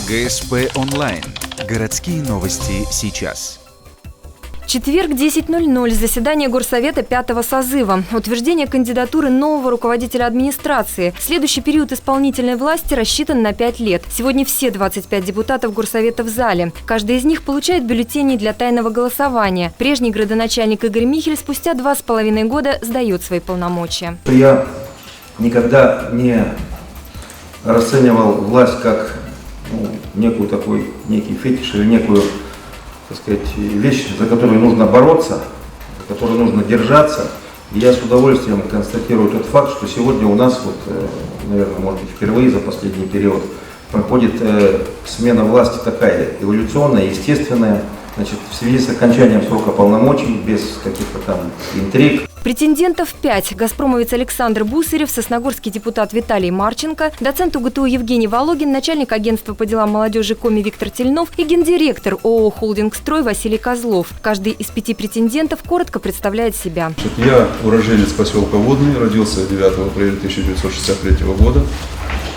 ГСП онлайн. Городские новости сейчас. Четверг, 10:00. Заседание Горсовета 5-го созыва. Утверждение кандидатуры нового руководителя администрации. Следующий период исполнительной власти рассчитан на 5 лет. Сегодня все 25 депутатов Горсовета в зале. Каждый из них получает бюллетени для тайного голосования. Прежний градоначальник Игорь Михель спустя 2,5 года сдает свои полномочия. Я никогда не расценивал власть как некий фетиш или некую, так сказать, вещь, за которую нужно бороться, за которую нужно держаться. И я с удовольствием констатирую тот факт, что сегодня у нас, наверное, может быть, впервые за последний период проходит смена власти такая эволюционная, естественная, в связи с окончанием срока полномочий, без каких-то там интриг. Претендентов 5. Газпромовец Александр Бусырев, сосногорский депутат Виталий Марченко, доцент УГТУ Евгений Вологин, начальник агентства по делам молодежи Коми Виктор Тельнов и гендиректор ООО «Холдинг Строй» Василий Козлов. Каждый из 5 претендентов коротко представляет себя. Я уроженец поселка Водный, родился 9 апреля 1963 года.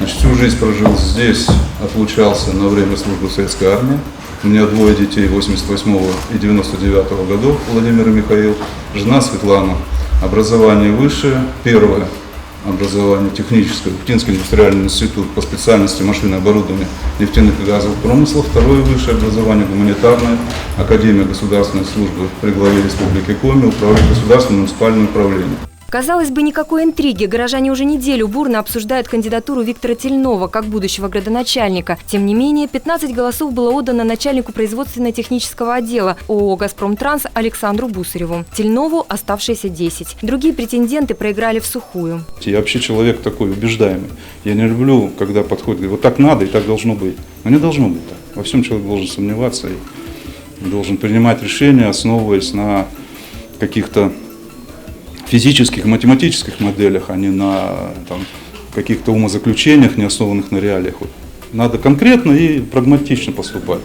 Всю жизнь прожил здесь, отлучался на время службы в советской армии. У меня 2 детей 88 и 99 годов, Владимир и Михаил. Жена Светлана. Образование высшее. Первое образование техническое, Уктинский индустриальный институт по специальности машинное оборудование нефтяных и газовых промыслов. Второе высшее образование гуманитарное, Академия государственной службы при главе Республики Коми, управление государственным муниципальным управлением. Казалось бы, никакой интриги. Горожане уже неделю бурно обсуждают кандидатуру Виктора Тельнова как будущего градоначальника. Тем не менее, 15 голосов было отдано начальнику производственно-технического отдела ООО «Газпромтранс» Александру Бусыреву. Тельнову оставшиеся 10. Другие претенденты проиграли в сухую. Я вообще человек такой убеждаемый. Я не люблю, когда подходит, говорит, вот так надо и так должно быть. Но не должно быть так. Во всем человек должен сомневаться и должен принимать решения, основываясь на каких-то физических, математических моделях, а не на каких-то умозаключениях, не основанных на реалиях. Надо конкретно и прагматично поступать.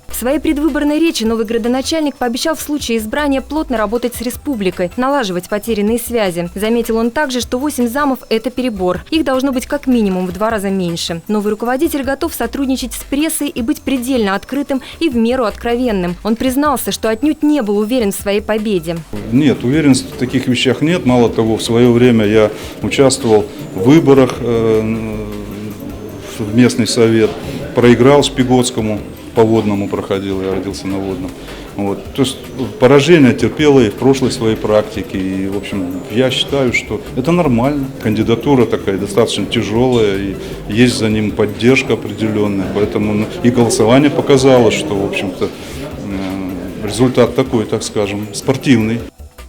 В своей предвыборной речи новый градоначальник пообещал в случае избрания плотно работать с республикой, налаживать потерянные связи. Заметил он также, что 8 замов – это перебор. Их должно быть как минимум в 2 раза меньше. Новый руководитель готов сотрудничать с прессой и быть предельно открытым и в меру откровенным. Он признался, что отнюдь не был уверен в своей победе. Нет, уверенности в таких вещах нет. Мало того, в свое время я участвовал в выборах в местный совет, проиграл Шпиготскому. По Водному проходил, я родился на Водном. То есть поражение терпела и в прошлой своей практике. И, в общем, я считаю, что это нормально. Кандидатура такая достаточно тяжелая, и есть за ним поддержка определенная. Поэтому и голосование показало, что, в общем-то, результат такой, так скажем, спортивный.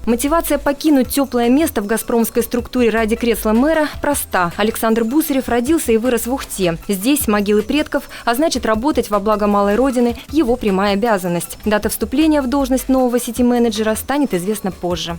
Мотивация покинуть теплое место в газпромской структуре ради кресла мэра проста. Александр Бусырев родился и вырос в Ухте. Здесь могилы предков, а значит, работать во благо малой родины – его прямая обязанность. Дата вступления в должность нового сити-менеджера станет известна позже.